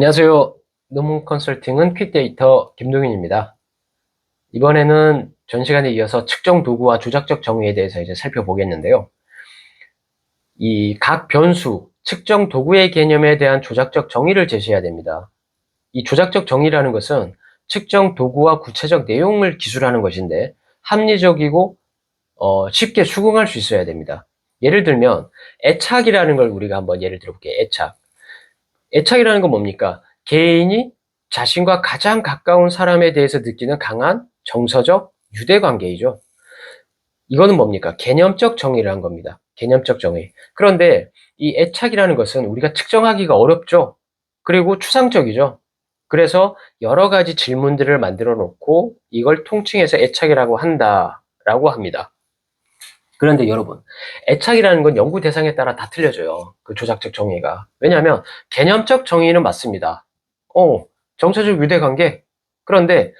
안녕하세요. 노무 컨설팅은 퀵데이터 김동윤입니다. 이번에는 전 시간에 이어서 측정 도구와 조작적 정의에 대해서 이제 살펴보겠는데요. 이 각 변수, 측정 도구의 개념에 대한 조작적 정의를 제시해야 됩니다. 이 조작적 정의라는 것은 측정 도구와 구체적 내용을 기술하는 것인데 합리적이고 쉽게 수긍할 수 있어야 됩니다. 예를 들면 애착이라는 걸 우리가 한번 예를 들어볼게요. 애착. 애착이라는 건 뭡니까? 개인이 자신과 가장 가까운 사람에 대해서 느끼는 강한 정서적 유대관계이죠. 이거는 뭡니까? 개념적 정의라는 겁니다. 개념적 정의. 그런데 이 애착이라는 것은 우리가 측정하기가 어렵죠. 그리고 추상적이죠. 그래서 여러 가지 질문들을 만들어 놓고 이걸 통칭해서 애착이라고 한다라고 합니다. 그런데 여러분, 애착이라는 건 연구 대상에 따라 다 틀려져요. 그 조작적 정의가. 왜냐하면 개념적 정의는 맞습니다. 정서적 유대관계. 그런데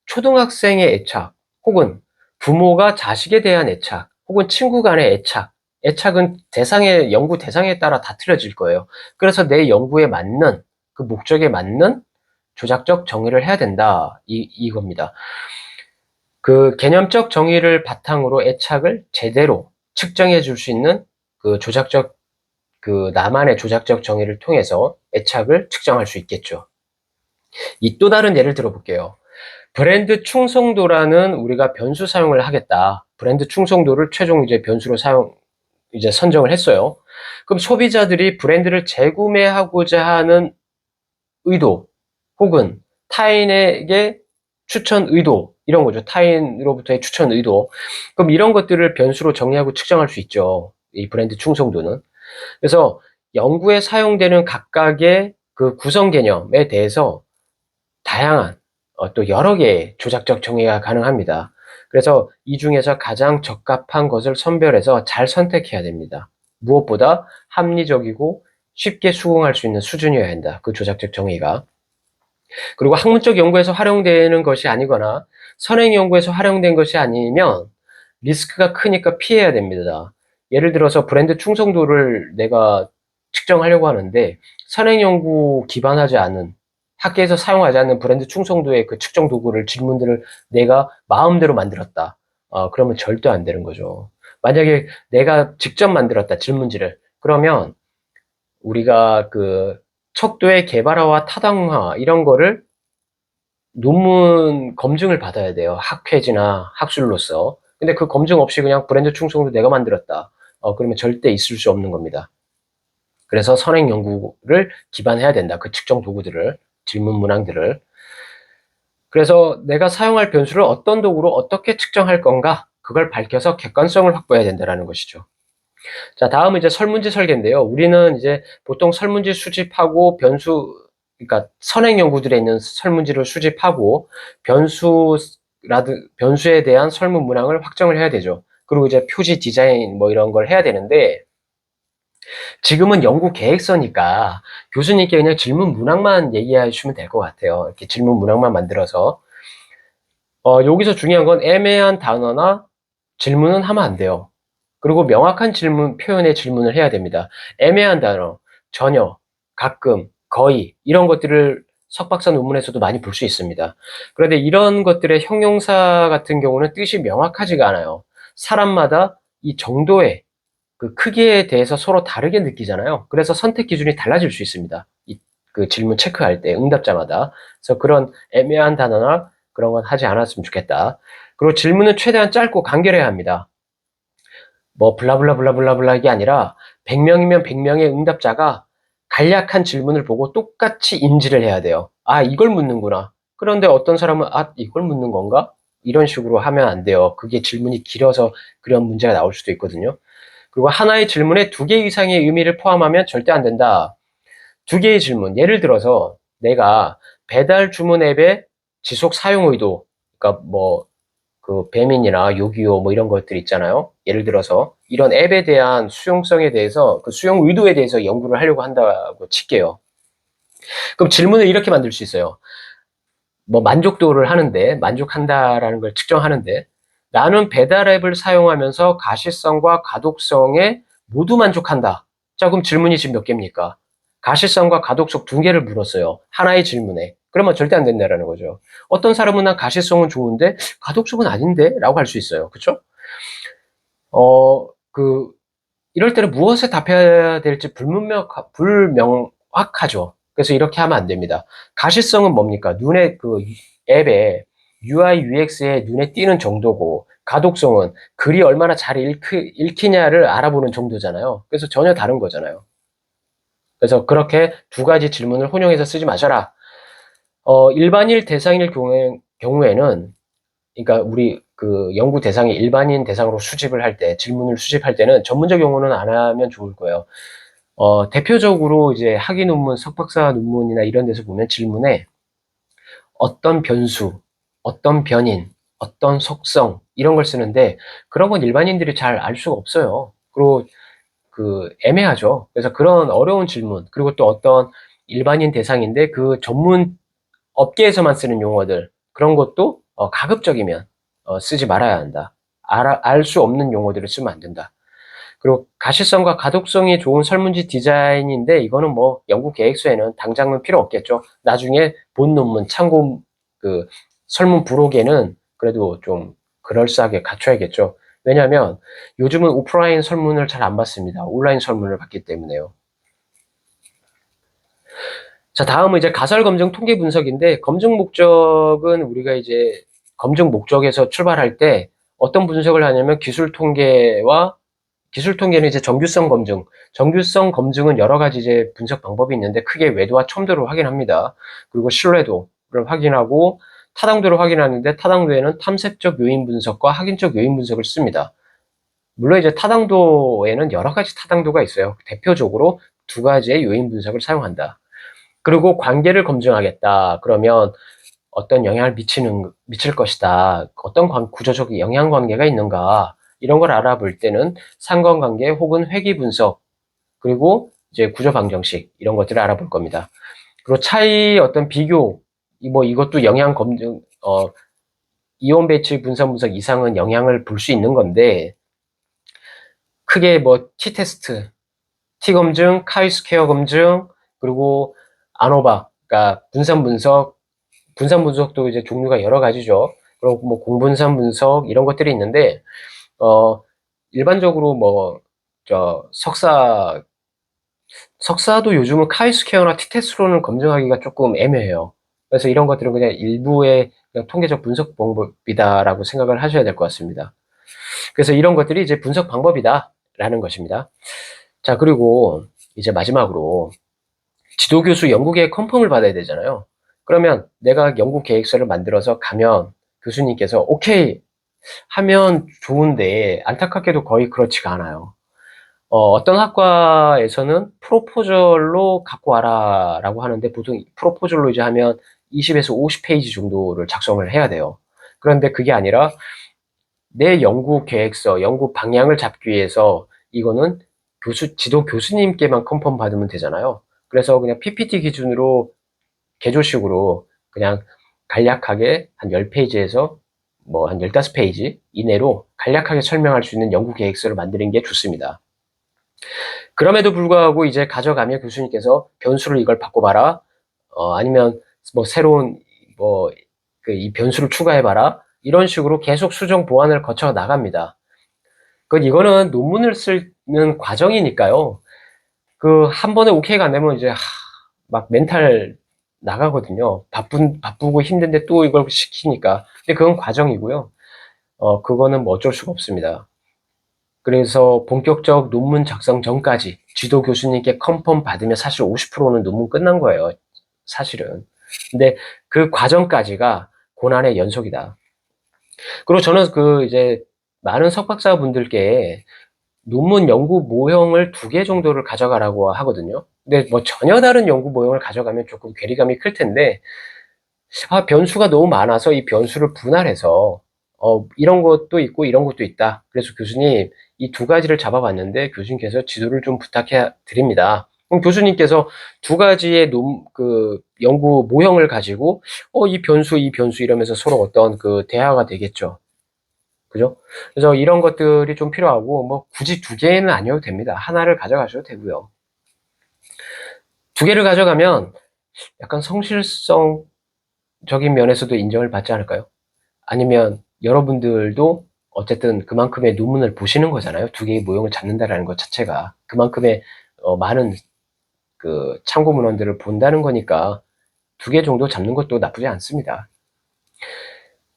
초등학생의 애착, 혹은 부모가 자식에 대한 애착, 혹은 친구 간의 애착, 애착은 연구 대상에 따라 다 틀려질 거예요. 그래서 내 연구에 맞는, 그 목적에 맞는 조작적 정의를 해야 된다. 이겁니다. 그 개념적 정의를 바탕으로 애착을 제대로 측정해 줄 수 있는 나만의 조작적 정의를 통해서 애착을 측정할 수 있겠죠. 이 또 다른 예를 들어볼게요. 브랜드 충성도라는 우리가 변수 사용을 하겠다. 브랜드 충성도를 최종 변수로 선정을 했어요. 그럼 소비자들이 브랜드를 재구매하고자 하는 의도, 혹은 타인에게 추천 의도, 이런 거죠. 타인으로부터의 추천 의도. 그럼 이런 것들을 변수로 정의하고 측정할 수 있죠. 이 브랜드 충성도는. 그래서 연구에 사용되는 각각의 그 구성 개념에 대해서 다양한 또 여러 개의 조작적 정의가 가능합니다. 그래서 이 중에서 가장 적합한 것을 선별해서 잘 선택해야 됩니다. 무엇보다 합리적이고 쉽게 수긍할 수 있는 수준이어야 한다. 그 조작적 정의가. 그리고 학문적 연구에서 활용되는 것이 아니거나 선행 연구에서 활용된 것이 아니면 리스크가 크니까 피해야 됩니다. 예를 들어서 브랜드 충성도를 내가 측정하려고 하는데 선행 연구 기반하지 않은, 학계에서 사용하지 않는 브랜드 충성도의 그 측정 도구를, 질문들을 내가 마음대로 만들었다. 그러면 절대 안 되는 거죠. 만약에 내가 직접 만들었다, 질문지를. 그러면 우리가 그 척도의 개발화와 타당화 이런 거를 논문 검증을 받아야 돼요. 학회지나 학술로서. 근데 그 검증 없이 그냥 브랜드 충성도 내가 만들었다. 그러면 절대 있을 수 없는 겁니다. 그래서 선행 연구를 기반해야 된다. 그 측정 도구들을, 질문 문항들을. 그래서 내가 사용할 변수를 어떤 도구로 어떻게 측정할 건가? 그걸 밝혀서 객관성을 확보해야 된다는 것이죠. 자, 다음은 이제 설문지 설계인데요. 우리는 이제 보통 설문지 수집하고 그러니까 선행 연구들에 있는 설문지를 수집하고 변수에 대한 설문 문항을 확정을 해야 되죠. 그리고 이제 표지 디자인 뭐 이런 걸 해야 되는데, 지금은 연구 계획서니까 교수님께 그냥 질문 문항만 얘기해 주시면 될 것 같아요. 이렇게 질문 문항만 만들어서. 여기서 중요한 건 애매한 단어나 질문은 하면 안 돼요. 그리고 명확한 표현의 질문을 해야 됩니다. 애매한 단어, 전혀, 가끔, 거의, 이런 것들을 석박사 논문에서도 많이 볼 수 있습니다. 그런데 이런 것들의 형용사 같은 경우는 뜻이 명확하지가 않아요. 사람마다 이 정도의 그 크기에 대해서 서로 다르게 느끼잖아요. 그래서 선택 기준이 달라질 수 있습니다. 그 질문 체크할 때, 응답자마다. 그래서 그런 애매한 단어나 그런 건 하지 않았으면 좋겠다. 그리고 질문은 최대한 짧고 간결해야 합니다. 뭐 블라블라블라블라블라 이게 아니라 100명이면 100명의 응답자가 간략한 질문을 보고 똑같이 인지를 해야 돼요. 아, 이걸 묻는구나. 그런데 어떤 사람은 이걸 묻는 건가? 이런 식으로 하면 안 돼요. 그게 질문이 길어서 그런 문제가 나올 수도 있거든요. 그리고 하나의 질문에 2개 이상의 의미를 포함하면 절대 안 된다. 2개의 질문. 예를 들어서 내가 배달 주문 앱의 지속 사용 의도, 그러니까 뭐 그 배민이나 요기요 뭐 이런 것들 있잖아요. 예를 들어서 이런 앱에 대한 수용성에 대해서, 그 수용 의도에 대해서 연구를 하려고 한다고 칠게요. 그럼 질문을 이렇게 만들 수 있어요. 뭐 만족한다라는 걸 측정하는데, 나는 배달 앱을 사용하면서 가시성과 가독성에 모두 만족한다. 자, 그럼 질문이 지금 몇 개입니까? 가시성과 가독성 두 개를 물었어요. 하나의 질문에. 그러면 절대 안 된다라는 거죠. 어떤 사람은 난 가시성은 좋은데 가독성은 아닌데? 라고 할 수 있어요. 그쵸? 그 이럴 때는 무엇에 답해야 될지 불명확하죠. 그래서 이렇게 하면 안 됩니다. 가시성은 뭡니까? 눈에 그 앱에 UI, UX에 눈에 띄는 정도고, 가독성은 글이 얼마나 잘 읽히냐를 알아보는 정도잖아요. 그래서 전혀 다른 거잖아요. 그래서 그렇게 두 가지 질문을 혼용해서 쓰지 마셔라. 일반일 대상일 경우에는, 그러니까 우리 그 연구 대상이 일반인 대상으로 수집을 할 때, 질문을 수집할 때는 전문적 용어는 안 하면 좋을 거예요. 대표적으로 이제 학위 논문, 석박사 논문이나 이런 데서 보면 질문에 어떤 변수, 어떤 변인, 어떤 속성, 이런 걸 쓰는데, 그런 건 일반인들이 잘 알 수가 없어요. 그리고 애매하죠. 그래서 그런 어려운 질문, 그리고 또 어떤 일반인 대상인데 그 전문 업계에서만 쓰는 용어들, 그런 것도 가급적이면 쓰지 말아야 한다. 알 수 없는 용어들을 쓰면 안 된다. 그리고 가시성과 가독성이 좋은 설문지 디자인인데, 이거는 뭐 연구 계획서에는 당장은 필요 없겠죠. 나중에 본 논문, 참고 그 설문 부록에는 그래도 좀 그럴싸하게 갖춰야겠죠. 왜냐하면 요즘은 오프라인 설문을 잘 안 받습니다. 온라인 설문을 받기 때문에요. 자, 다음은 이제 가설 검증 통계 분석인데, 검증 목적은 우리가 이제 검증 목적에서 출발할 때 어떤 분석을 하냐면 기술 통계는 이제 정규성 검증. 정규성 검증은 여러 가지 이제 분석 방법이 있는데, 크게 외도와 첨도를 확인합니다. 그리고 신뢰도를 확인하고 타당도를 확인하는데, 타당도에는 탐색적 요인 분석과 확인적 요인 분석을 씁니다. 물론 이제 타당도에는 여러 가지 타당도가 있어요. 대표적으로 두 가지의 요인 분석을 사용한다. 그리고 관계를 검증하겠다. 그러면 어떤 영향을 미칠 것이다. 어떤 구조적 영향 관계가 있는가. 이런 걸 알아볼 때는 상관관계 혹은 회귀 분석, 그리고 이제 구조 방정식, 이런 것들을 알아볼 겁니다. 그리고 차이 어떤 비교, 이것도 영향 검증, 이온 배치 분석 이상은 영향을 볼 수 있는 건데, 크게 뭐 T-테스트, T 검증, 카이 스퀘어 검증, 그리고 아노바, 그러니까 분산 분석도 이제 종류가 여러 가지죠. 그리고 뭐 공분산 분석 이런 것들이 있는데, 일반적으로 뭐 저 석사도 요즘은 카이스퀘어나 티테스로는 검증하기가 조금 애매해요. 그래서 이런 것들은 그냥 일부의 그냥 통계적 분석 방법이다라고 생각을 하셔야 될 것 같습니다. 그래서 이런 것들이 이제 분석 방법이다라는 것입니다. 자, 그리고 이제 마지막으로 지도교수 연구계획 컨펌을 받아야 되잖아요. 그러면 내가 연구계획서를 만들어서 가면 교수님께서 오케이 하면 좋은데, 안타깝게도 거의 그렇지가 않아요. 어떤 학과에서는 프로포절로 갖고 와라 라고 하는데, 보통 프로포절로 이제 하면 20에서 50페이지 정도를 작성을 해야 돼요. 그런데 그게 아니라 내 연구 계획서, 연구 방향을 잡기 위해서 이거는 지도 교수님께만 컨펌 받으면 되잖아요. 그래서 그냥 PPT 기준으로 개조식으로 그냥 간략하게 한 10페이지에서 뭐 한 15페이지 이내로 간략하게 설명할 수 있는 연구 계획서를 만드는 게 좋습니다. 그럼에도 불구하고 이제 가져가면 교수님께서 변수를 이걸 바꿔봐라, 아니면 뭐 새로운 뭐 이 변수를 추가해봐라, 이런 식으로 계속 수정 보완을 거쳐 나갑니다. 이거는 논문을 쓰는 과정이니까요. 한 번에 오케이가 안 되면 이제 막 멘탈 나가거든요. 바쁘고 힘든데 또 이걸 시키니까. 근데 그건 과정이고요. 그거는 뭐 어쩔 수가 없습니다. 그래서 본격적 논문 작성 전까지 지도 교수님께 컨펌 받으면 사실 50%는 논문 끝난 거예요. 사실은. 근데 그 과정까지가 고난의 연속이다. 그리고 저는 이제 많은 석박사 분들께 논문 연구 모형을 2개 정도를 가져가라고 하거든요. 근데 뭐 전혀 다른 연구 모형을 가져가면 조금 괴리감이 클 텐데, 변수가 너무 많아서 이 변수를 분할해서 이런 것도 있고 이런 것도 있다. 그래서 교수님, 이 두 가지를 잡아봤는데 교수님께서 지도를 좀 부탁해 드립니다. 그럼 교수님께서 두 가지의 연구 모형을 가지고 이 변수 이러면서 서로 어떤 대화가 되겠죠. 그죠? 그래서 이런 것들이 좀 필요하고, 뭐 굳이 2개는 아니어도 됩니다. 하나를 가져가셔도 되고요. 두 개를 가져가면 약간 성실성적인 면에서도 인정을 받지 않을까요? 아니면 여러분들도 어쨌든 그만큼의 논문을 보시는 거잖아요. 두 개의 모형을 잡는다라는 것 자체가 그만큼의 많은 그 참고 문헌들을 본다는 거니까 두 개 정도 잡는 것도 나쁘지 않습니다.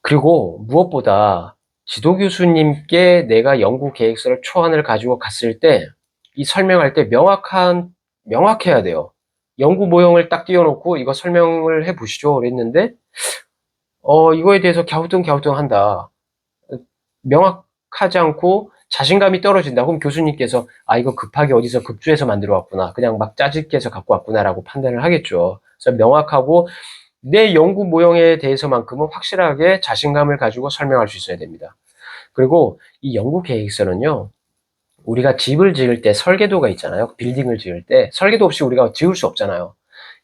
그리고 무엇보다 지도 교수님께 내가 연구 계획서를 초안을 가지고 갔을 때 이 설명할 때 명확해야 돼요. 연구 모형을 딱 띄워놓고 이거 설명을 해 보시죠 그랬는데 이거에 대해서 갸우뚱갸우뚱한다. 명확하지 않고 자신감이 떨어진다. 그럼 교수님께서 이거 급하게 어디서 급조해서 만들어 왔구나. 그냥 막 짜집게 해서 갖고 왔구나라고 판단을 하겠죠. 그래서 명확하고 내 연구 모형에 대해서만큼은 확실하게 자신감을 가지고 설명할 수 있어야 됩니다. 그리고 이 연구 계획서는요. 우리가 집을 지을 때 설계도가 있잖아요. 빌딩을 지을 때 설계도 없이 우리가 지을 수 없잖아요.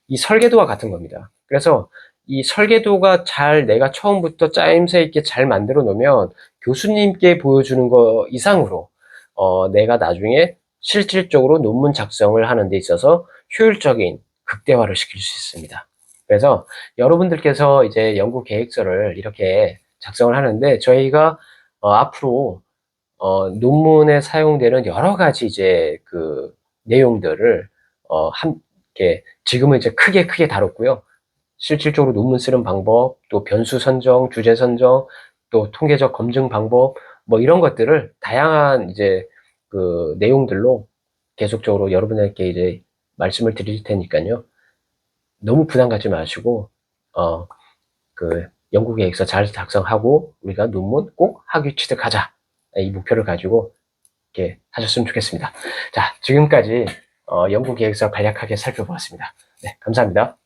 이 설계도와 같은 겁니다. 그래서 이 설계도가 잘 내가 처음부터 짜임새 있게 잘 만들어 놓으면 교수님께 보여주는 거 이상으로 내가 나중에 실질적으로 논문 작성을 하는 데 있어서 효율적인 극대화를 시킬 수 있습니다. 그래서 여러분들께서 이제 연구 계획서를 이렇게 작성을 하는데 저희가 앞으로 논문에 사용되는 여러 가지 이제 그 내용들을 함께 지금은 이제 크게 다뤘고요. 실질적으로 논문 쓰는 방법, 또 변수 선정, 주제 선정, 또 통계적 검증 방법, 뭐 이런 것들을 다양한 이제 그 내용들로 계속적으로 여러분에게 이제 말씀을 드릴 테니까요. 너무 부담 갖지 마시고, 그 연구 계획서 잘 작성하고 우리가 논문 꼭 학위 취득하자. 이 목표를 가지고 이렇게 하셨으면 좋겠습니다. 자, 지금까지 연구 계획서 간략하게 살펴보았습니다. 네, 감사합니다.